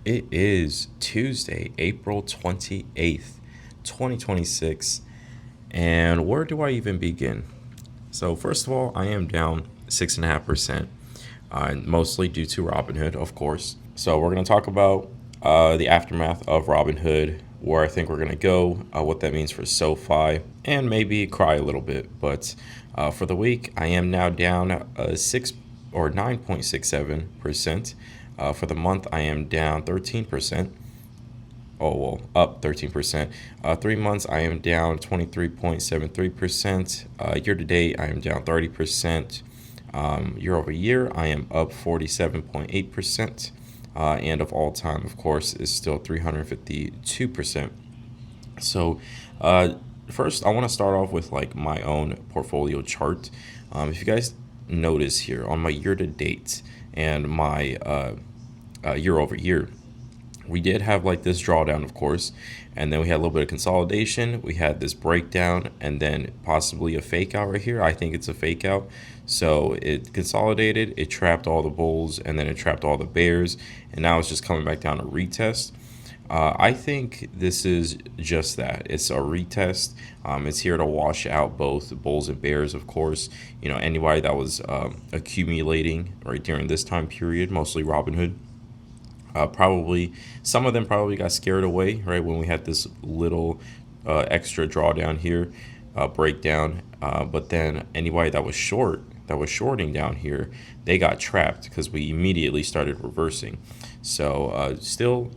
It is Tuesday, April 28th, 2026. And where do I even begin? So, first of all, I am down 6.5%, mostly due to Robinhood, of course. So, we're going to talk about the aftermath of Robinhood, where I think we're going to go, what that means for Sofi, and maybe cry a little bit. But for the week, I am now down 9.67%. For the month, I am down 13%. Oh, well, up 13%. 3 months, I am down 23.73%. Year to date, I am down 30%. Year over year, I am up 47.8%. And of all time, of course, is still 352%. So, first, I want to start off with like my own portfolio chart. If you guys notice here on my year to date and my year over year, we did have like this drawdown, of course, and then we had a little bit of consolidation. We had this breakdown, and then possibly a fake out right here. I think it's a fake out. So it consolidated, it trapped all the bulls, and then it trapped all the bears, and now it's just coming back down to retest. I think this is just that. It's a retest. It's here to wash out both the bulls and bears, of course. Anybody that was accumulating right during this time period, mostly Robinhood. Probably some of them probably got scared away right when we had this little extra drawdown here, breakdown. But then anybody that was shorting down here, they got trapped because we immediately started reversing. So still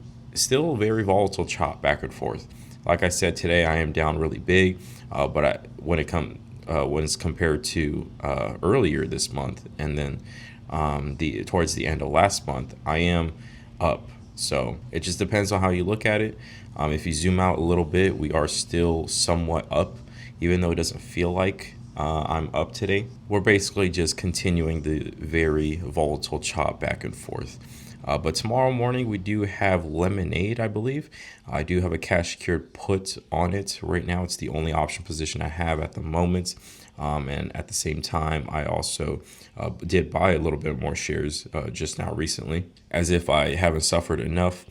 very volatile chop back and forth. Like I said, today I am down really big, but when it's compared to earlier this month, and then towards the end of last month, I am up. So it just depends on how you look at it. If you zoom out a little bit, we are still somewhat up, even though it doesn't feel like I'm up today. We're basically just continuing the very volatile chop back and forth. But tomorrow morning, we do have lemonade, I believe. I do have a cash secured put on it. Right now, it's the only option position I have at the moment. And at the same time, I also did buy a little bit more shares just now recently, as if I haven't suffered enough.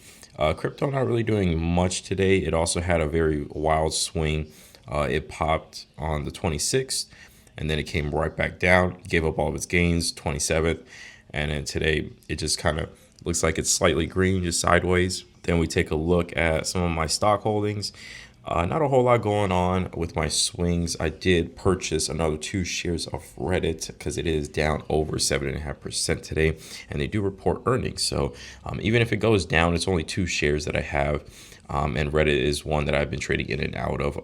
Crypto not really doing much today. It also had a very wild swing. It popped on the 26th, and then it came right back down, gave up all of its gains, 27th. And then today, it just kind of looks like it's slightly green, just sideways. Then we take a look at some of my stock holdings. Not a whole lot going on with my swings. I did purchase another 2 shares of Reddit because it is down over 7.5% today, and they do report earnings. So even if it goes down, it's only 2 shares that I have. And Reddit is one that I've been trading in and out of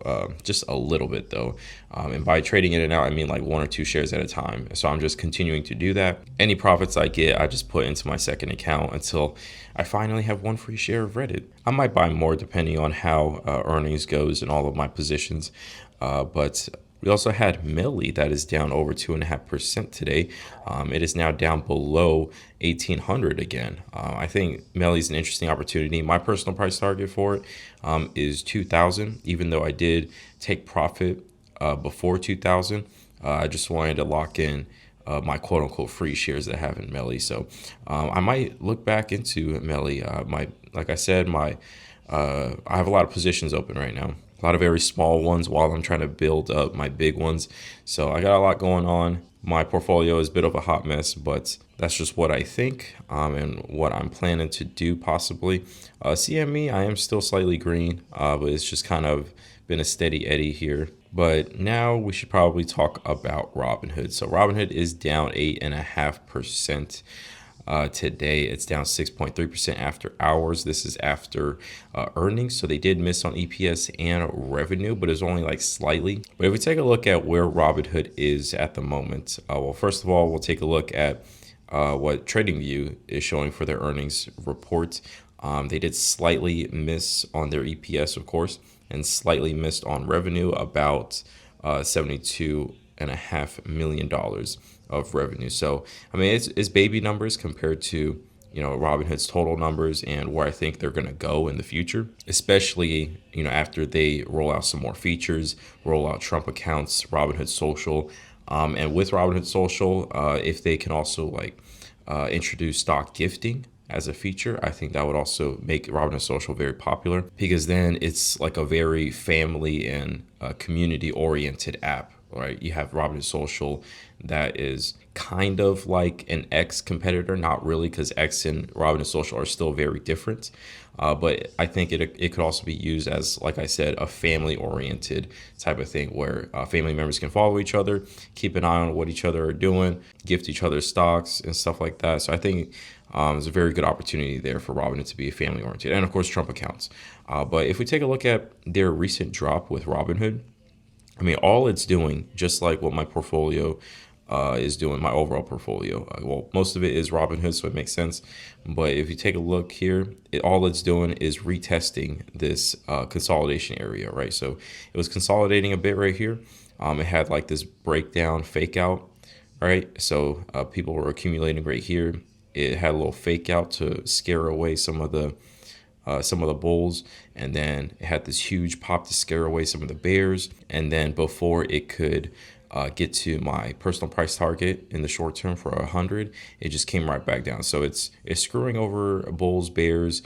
just a little bit though. And by trading in and out, I mean like 1 or 2 shares at a time. So I'm just continuing to do that. Any profits I get, I just put into my second account until I finally have 1 free share of Reddit. I might buy more depending on how earnings goes in all of my positions. But we also had Millie that is down over 2.5% today. It is now down below 1,800 again. I think Millie's an interesting opportunity. My personal price target for it is 2,000. Even though I did take profit before 2,000, I just wanted to lock in my quote unquote free shares that I have in Melly. So I might look back into Melly. Like I said, I have a lot of positions open right now. A lot of very small ones while I'm trying to build up my big ones. So I got a lot going on. My portfolio is a bit of a hot mess, but that's just what I think and what I'm planning to do possibly. CME, I am still slightly green, but it's just kind of been a steady eddy here. But now we should probably talk about Robinhood. So Robinhood is down 8.5%. Today it's down 6.3% after hours. This is after earnings, so they did miss on EPS and revenue, but it's only like slightly. But if we take a look at where Robinhood is at the moment, well, first of all, we'll take a look at what TradingView is showing for their earnings report. They did slightly miss on their EPS, of course, and slightly missed on revenue, about $72.5 million of revenue. So, I mean, it's baby numbers compared to, Robinhood's total numbers and where I think they're going to go in the future, especially, after they roll out some more features, roll out Trump accounts, Robinhood Social. And with Robinhood Social, if they can also introduce stock gifting as a feature, I think that would also make Robinhood Social very popular, because then it's like a very family and community oriented app, right? You have Robinhood Social that is kind of like an X competitor, not really, because X and Robinhood Social are still very different. But I think it could also be used as, like I said, a family oriented type of thing where family members can follow each other, keep an eye on what each other are doing, gift each other stocks and stuff like that. So I think there's a very good opportunity there for Robinhood to be family oriented, and of course Trump accounts. But if we take a look at their recent drop with Robinhood, I mean, all it's doing, just like what my portfolio is doing, my overall portfolio. Well, most of it is Robinhood, so it makes sense. But if you take a look here, all it's doing is retesting this consolidation area, right? So it was consolidating a bit right here. It had like this breakdown fake out, right? So people were accumulating right here. It had a little fake out to scare away some of the bulls, and then it had this huge pop to scare away some of the bears, and then before it could get to my personal price target in the short term for 100, it just came right back down. So it's screwing over bulls, bears,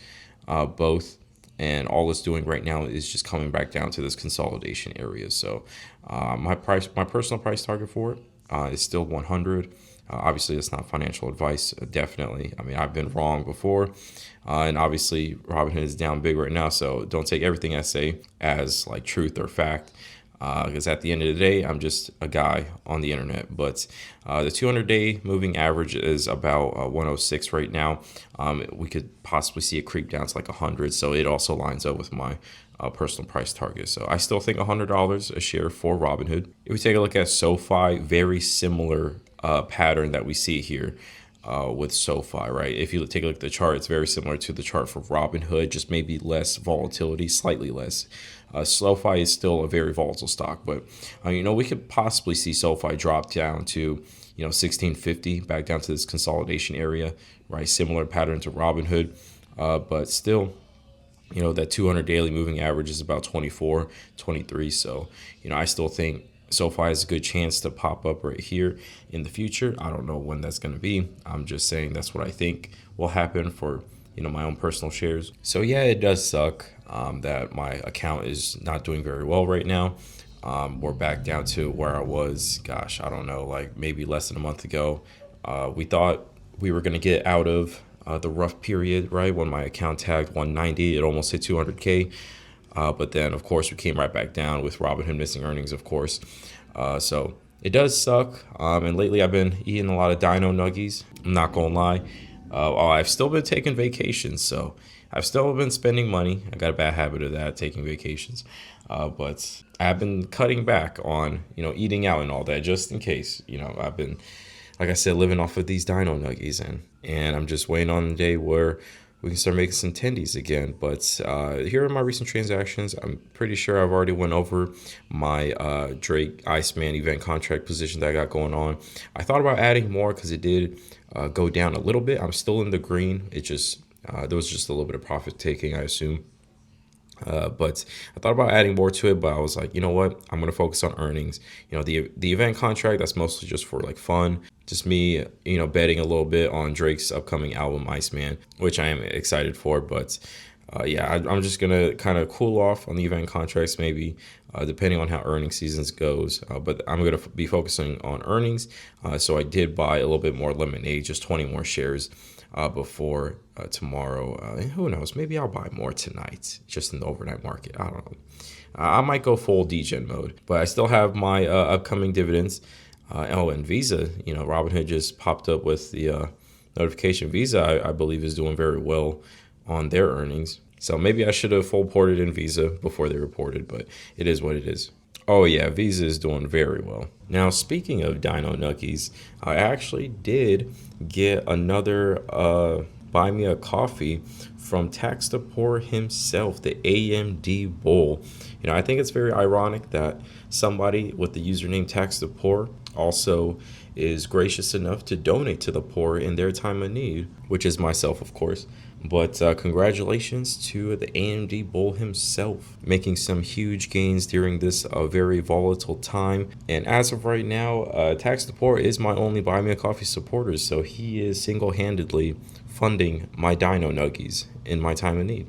both, and all it's doing right now is just coming back down to this consolidation area. So my personal price target for it is still 100. Obviously, it's not financial advice, definitely. I mean, I've been wrong before, and obviously, Robinhood is down big right now, so don't take everything I say as like truth or fact, because at the end of the day, I'm just a guy on the internet. But the 200-day moving average is about 106 right now. We could possibly see it creep down to like 100, so it also lines up with my personal price target. So I still think $100 a share for Robinhood. If we take a look at SoFi, very similar pattern that we see here with SoFi, right? If you take a look at the chart, it's very similar to the chart for Robinhood, just maybe less volatility, slightly less. SoFi is still a very volatile stock, but we could possibly see SoFi drop down to 1650, back down to this consolidation area, right? Similar pattern to Robinhood, but still, that 200 daily moving average is about 24, 23. So, I still think SoFi has a good chance to pop up right here in the future. I don't know when that's going to be. I'm just saying that's what I think will happen for my own personal shares. So yeah, it does suck that my account is not doing very well right now. We're back down to where I was, gosh, I don't know, like maybe less than a month ago. We thought we were going to get out of the rough period, right? When my account tagged 190, it almost hit 200K. But then, of course, we came right back down with Robinhood missing earnings, of course. So it does suck. And lately, I've been eating a lot of dino nuggies. I'm not going to lie. I've still been taking vacations, so I've still been spending money. I got a bad habit of that, taking vacations. But I've been cutting back on, eating out and all that, just in case. I've been, like I said, living off of these dino nuggies, and I'm just waiting on the day where we can start making some tendies again. But here are my recent transactions. I'm pretty sure I've already went over my Drake Iceman event contract position that I got going on. I thought about adding more because it did go down a little bit. I'm still in the green. It just there was just a little bit of profit taking, I assume. But I thought about adding more to it, but I was like, you know what? I'm going to focus on earnings. The event contract, that's mostly just for like fun. Just me, betting a little bit on Drake's upcoming album, Iceman, which I am excited for. But I'm just going to kind of cool off on the event contracts, maybe, depending on how earnings seasons goes. But I'm going to be focusing on earnings. So I did buy a little bit more lemonade, just 20 more shares before tomorrow. And who knows? Maybe I'll buy more tonight, just in the overnight market. I don't know. I might go full degen mode, but I still have my upcoming dividends. And Visa, Robinhood just popped up with the notification. Visa, I believe, is doing very well on their earnings. So maybe I should have full ported in Visa before they reported, but it is what it is. Oh yeah, Visa is doing very well. Now, speaking of Dino Nuggies, I actually did get another buy me a coffee from Tax the Poor himself, the AMD Bull. I think it's very ironic that somebody with the username Tax the Poor also is gracious enough to donate to the poor in their time of need, which is myself, of course. But congratulations to the AMD Bull himself, making some huge gains during this very volatile time. And as of right now, Tax the Poor is my only Buy Me a Coffee supporter, so he is single-handedly funding my dino nuggies in my time of need.